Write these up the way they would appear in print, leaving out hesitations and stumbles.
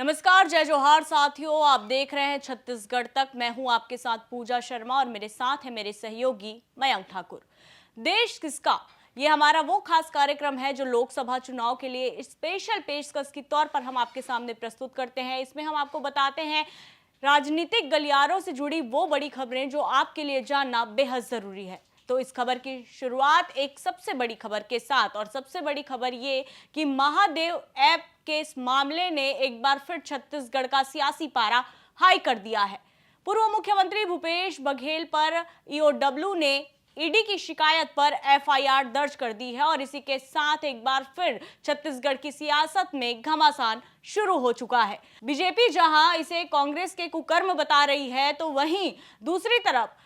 नमस्कार, जय जोहार साथियों। आप देख रहे हैं छत्तीसगढ़ तक। मैं हूं आपके साथ पूजा शर्मा और मेरे साथ है मेरे सहयोगी मयंक ठाकुर। देश किसका, ये हमारा वो खास कार्यक्रम है जो लोकसभा चुनाव के लिए स्पेशल पेशकश के तौर पर हम आपके सामने प्रस्तुत करते हैं। इसमें हम आपको बताते हैं राजनीतिक गलियारों से जुड़ी वो बड़ी खबरें जो आपके लिए जानना बेहद जरूरी है। तो इस खबर की शुरुआत एक सबसे बड़ी खबर के साथ, और सबसे बड़ी खबर ये कि महादेव ऐप के इस मामले ने एक बार फिर छत्तीसगढ़ का सियासी पारा हाई कर दिया है। पूर्व मुख्यमंत्री भूपेश बघेल पर ईओडब्ल्यू ने ईडी की शिकायत पर एफआईआर दर्ज कर दी है और इसी के साथ एक बार फिर छत्तीसगढ़ की सियासत में घमासान शुरू हो चुका है। बीजेपी जहां इसे कांग्रेस के कुकर्म बता रही है, तो वहीं दूसरी तरफ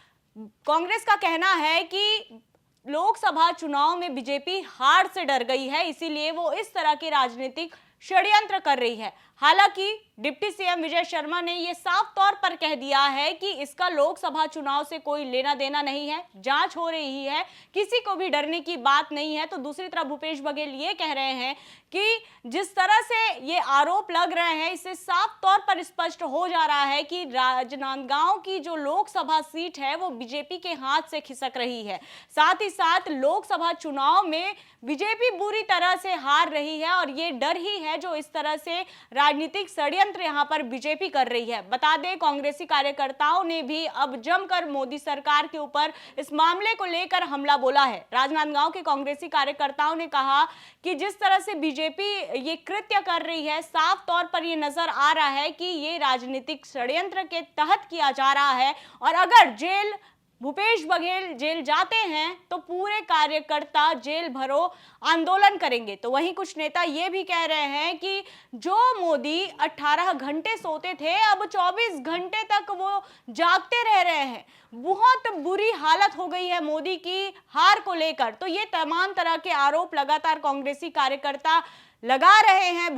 कांग्रेस का कहना है कि लोकसभा चुनाव में बीजेपी हार से डर गई है, इसीलिए वो इस तरह के राजनीतिक षड्यंत्र कर रही है। हालांकि डिप्टी सीएम विजय शर्मा ने यह साफ तौर पर कह दिया है कि इसका लोकसभा चुनाव से कोई लेना देना नहीं है, जांच हो रही है, किसी को भी डरने की बात नहीं है। तो दूसरी तरफ भूपेश बघेल ये कह रहे हैं कि जिस तरह से ये आरोप लग रहे हैं, इससे साफ तौर पर स्पष्ट हो जा रहा है कि राजनांदगांव की जो लोकसभा सीट है वो बीजेपी के हाथ से खिसक रही है। साथ ही साथ लोकसभा चुनाव में बीजेपी बुरी तरह से हार रही है और ये डर ही है जो इस तरह से राजनीतिक षड्यंत्र यहां पर बीजेपी कर रही है। बता दें, कांग्रेसी कार्यकर्ताओं ने भी अब जमकर मोदी सरकार के ऊपर इस मामले को लेकर हमला बोला है। राजनांदगांव के कांग्रेसी कार्यकर्ताओं ने कहा कि जिस तरह से बीजेपी ये कृत्य कर रही है, साफ तौर पर ये नजर आ रहा है कि ये राजनीतिक षड्यंत्र के तहत किया जा रहा है और अगर भूपेश बघेल जेल जाते हैं तो पूरे कार्यकर्ता जेल भरो आंदोलन करेंगे। तो वहीं कुछ नेता ये भी कह रहे हैं कि जो मोदी 18 घंटे सोते थे, अब 24 घंटे तक वो जागते रह रहे हैं। बहुत बुरी हालत हो गई है मोदी की हार को लेकर। तो ये तमाम तरह के आरोप लगातार कांग्रेसी कार्यकर्ता लगा रहे हैं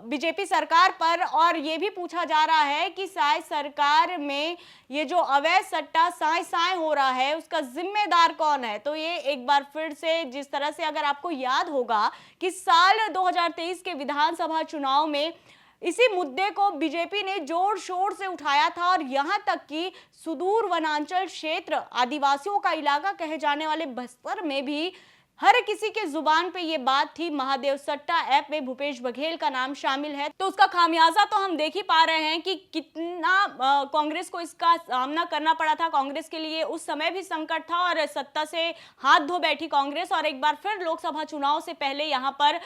बीजेपी सरकार पर, और ये भी पूछा जा रहा है कि शायद सरकार में ये जो अवैध सट्टा साए साए हो रहा है उसका जिम्मेदार कौन है। तो ये एक बार फिर से, जिस तरह से अगर आपको याद होगा कि साल 2023 के विधानसभा चुनाव में इसी मुद्दे को बीजेपी ने जोर शोर से उठाया था और यहां तक कि सुदूर वनांचल क्षेत्र, आदिवासियों का इलाका कहे जाने वाले बस्तर में भी हर किसी के जुबान पे ये बात थी, महादेव सट्टा ऐप में भूपेश बघेल का नाम शामिल है। तो उसका खामियाजा तो हम देख ही पा रहे हैं कि कितना कांग्रेस को इसका सामना करना पड़ा था। कांग्रेस के लिए उस समय भी संकट था और सत्ता से हाथ धो बैठी कांग्रेस, और एक बार फिर लोकसभा चुनाव से पहले यहाँ पर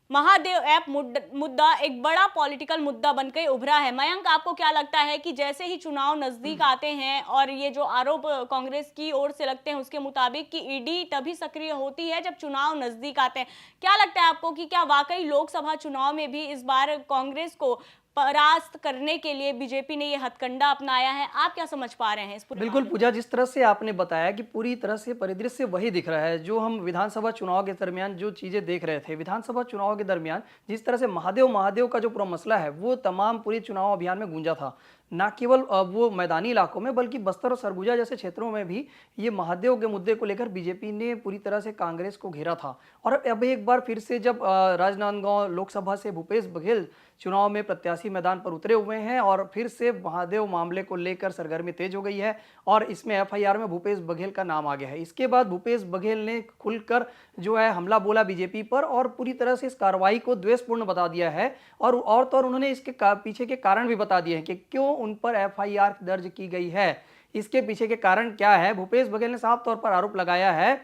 महादेव ऐप मुद्दा एक बड़ा पॉलिटिकल मुद्दा बनकर उभरा है। मयंक, आपको क्या लगता है कि जैसे ही चुनाव नजदीक आते हैं और ये जो आरोप कांग्रेस की ओर से लगते हैं उसके मुताबिक कि ईडी तभी सक्रिय होती है जब चुनाव नजदीक आते हैं, क्या लगता है आपको कि क्या वाकई लोकसभा चुनाव में भी इस बार कांग्रेस को परास्त करने के लिए बीजेपी ने ये हथकंडा अपनाया है? आप क्या समझ पा रहे हैं इस पूरे बिल्कुल पूजा, जिस तरह से आपने बताया कि पूरी तरह से परिदृश्य वही दिख रहा है जो हम विधानसभा चुनाव के दरमियान जो चीजें देख रहे थे। विधानसभा चुनाव के दरमियान जिस तरह से महादेव महादेव का जो पूरा मसला है वो तमाम पूरे चुनाव अभियान में गूंजा था, न केवल वो मैदानी इलाकों में बल्कि बस्तर और सरगुजा जैसे क्षेत्रों में भी ये महादेव के मुद्दे को लेकर बीजेपी ने पूरी तरह से कांग्रेस को घेरा था। और अब एक बार फिर से जब राजनांदगांव लोकसभा से भूपेश बघेल चुनाव में प्रत्याशी मैदान पर उतरे हुए हैं और फिर से महादेव मामले को लेकर सरगर्मी तेज हो गई है और इसमें एफआईआर में भूपेश बघेल का नाम आ गया है। इसके बाद भूपेश बघेल ने खुलकर जो है हमला बोला बीजेपी पर और पूरी तरह से इस कार्रवाई को द्वेषपूर्ण बता दिया है और तो उन्होंने इसके पीछे के कारण भी बता दिए हैं कि क्यों उन पर एफआईआर दर्ज की गई है, इसके पीछे के कारण क्या है। भूपेश बघेल ने साफ तौर पर आरोप लगाया है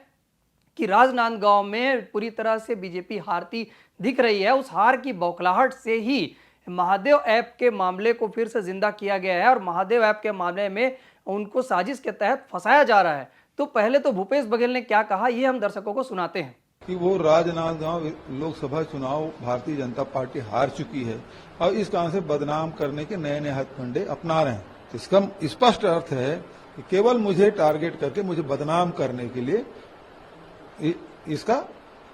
कि राजनांदगांव में पूरी तरह से बीजेपी हारती दिख रही है। उस हार की बौखलाहट से ही महादेव ऐप के मामले को फिर से जिंदा किया गया है और महादेव ऐप के मामले में उनको साजिश के तहत फंसाया जा रहा है। तो पहले तो भूपेश बघेल ने क्या कहा ये हम दर्शकों को सुनाते हैं कि वो राजनांदगांव लोकसभा चुनाव भारतीय जनता पार्टी हार चुकी है और इस कारण से बदनाम करने के नए नए हथकंडे अपना रहे हैं। तो इसका स्पष्ट अर्थ है कि केवल मुझे टारगेट करके मुझे बदनाम करने के लिए इसका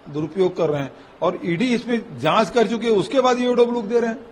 दुरुपयोग कर रहे हैं और ईडी इसमें जांच कर चुकी है, उसके बाद ये डब्ल्यू दे रहे हैं।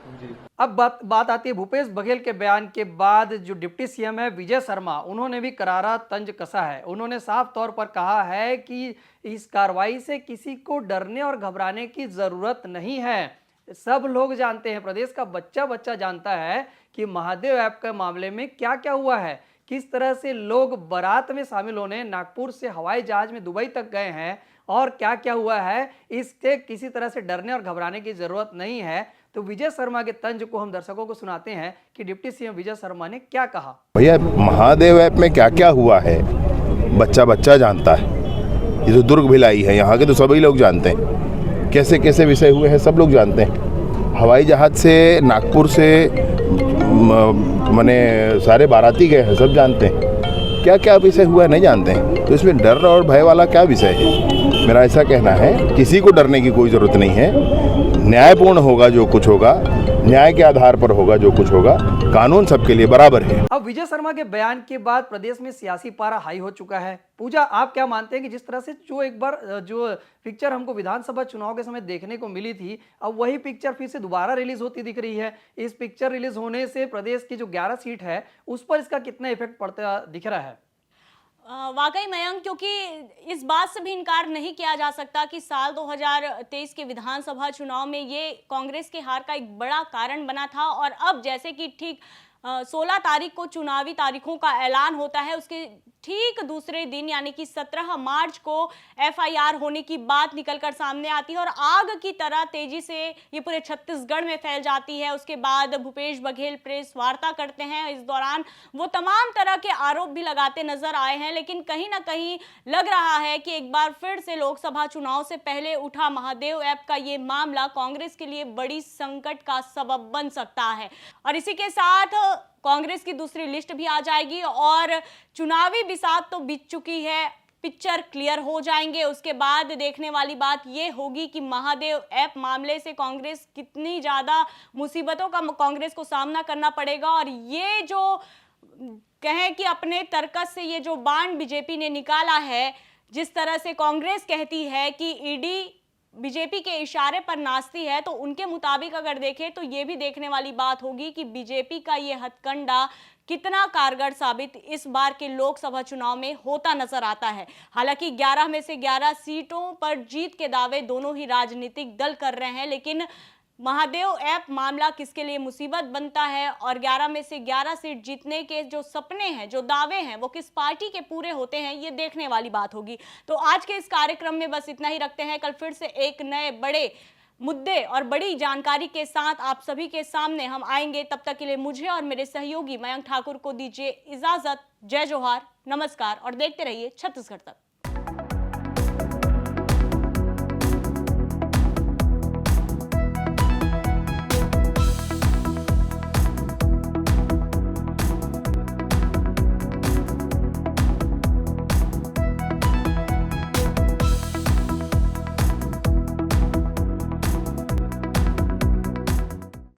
अब बात आती है भूपेश बघेल के बयान के बाद जो डिप्टी सीएम है विजय शर्मा, उन्होंने भी करारा तंज कसा है। उन्होंने साफ तौर पर कहा है कि इस कार्रवाई से किसी को डरने और घबराने की जरूरत नहीं है। सब लोग जानते हैं, प्रदेश का बच्चा बच्चा जानता है कि महादेव ऐप के मामले में क्या क्या हुआ है, किस तरह से लोग बारात में शामिल होने नागपुर से हवाई जहाज में दुबई तक गए हैं और क्या क्या हुआ है। इससे किसी तरह से डरने और घबराने की जरूरत नहीं है। तो विजय शर्मा के तंज को हम दर्शकों को सुनाते हैं कि डिप्टी सीएम विजय शर्मा ने क्या कहा। भैया महादेव ऐप में क्या क्या हुआ है बच्चा बच्चा जानता है। ये तो दुर्ग भिलाई है, यहाँ के तो सभी लोग जानते हैं, कैसे कैसे विषय हुए हैं सब लोग जानते हैं। हवाई जहाज से नागपुर से माने सारे बाराती गए हैं, सब जानते हैं। क्या क्या विषय हुआ है नहीं जानते हैं, तो इसमें डर और भय वाला क्या विषय है। मेरा ऐसा कहना है किसी को डरने की कोई ज़रूरत नहीं है। न्यायपूर्ण होगा जो कुछ होगा, न्याय के आधार पर होगा जो कुछ होगा, कानून सबके लिए बराबर है। अब विजय शर्मा के बयान के बाद प्रदेश में सियासी पारा हाई हो चुका है। पूजा, आप क्या मानते हैं कि जिस तरह से जो एक बार जो पिक्चर हमको विधानसभा चुनाव के समय देखने को मिली थी, अब वही पिक्चर फिर से दोबारा रिलीज होती दिख रही है। इस पिक्चर रिलीज होने से प्रदेश की जो 11 सीट है उस पर इसका कितना इफेक्ट पड़ता दिख रहा है? वाकई मयंक, क्योंकि इस बात से भी इनकार नहीं किया जा सकता कि साल 2023 के विधानसभा चुनाव में ये कांग्रेस के हार का एक बड़ा कारण बना था। और अब जैसे कि ठीक 16 तारीख को चुनावी तारीखों का ऐलान होता है, उसके ठीक दूसरे दिन यानी कि 17 मार्च को एफआईआर होने की बात निकलकर सामने आती है और आग की तरह तेजी से ये पूरे छत्तीसगढ़ में फैल जाती है। उसके बाद भूपेश बघेल प्रेस वार्ता करते हैं। इस दौरान वो तमाम तरह के आरोप भी लगाते नजर आए हैं, लेकिन कहीं ना कहीं लग रहा है कि एक बार फिर से लोकसभा चुनाव से पहले उठा महादेव ऐप का ये मामला कांग्रेस के लिए बड़ी संकट का सबब बन सकता है। और इसी के साथ कांग्रेस की दूसरी लिस्ट भी आ जाएगी और चुनावी बिसात तो बीत चुकी है, पिक्चर क्लियर हो जाएंगे। उसके बाद देखने वाली बात यह होगी कि महादेव ऐप मामले से कांग्रेस कितनी ज्यादा मुसीबतों का कांग्रेस को सामना करना पड़ेगा। और ये जो कहें कि अपने तर्कस से ये जो बाण बीजेपी ने निकाला है, जिस तरह से कांग्रेस कहती है कि ईडी बीजेपी के इशारे पर नाचती है, तो उनके मुताबिक अगर देखें तो ये भी देखने वाली बात होगी कि बीजेपी का ये हथकंडा कितना कारगर साबित इस बार के लोकसभा चुनाव में होता नजर आता है। हालांकि 11 में से 11 सीटों पर जीत के दावे दोनों ही राजनीतिक दल कर रहे हैं, लेकिन महादेव ऐप मामला किसके लिए मुसीबत बनता है और 11 में से 11 सीट जीतने के जो सपने हैं, जो दावे हैं, वो किस पार्टी के पूरे होते हैं, ये देखने वाली बात होगी। तो आज के इस कार्यक्रम में बस इतना ही रखते हैं। कल फिर से एक नए बड़े मुद्दे और बड़ी जानकारी के साथ आप सभी के सामने हम आएंगे। तब तक के लिए मुझे और मेरे सहयोगी मयंक ठाकुर को दीजिए इजाजत। जय जोहार, नमस्कार और देखते रहिए छत्तीसगढ़ तक।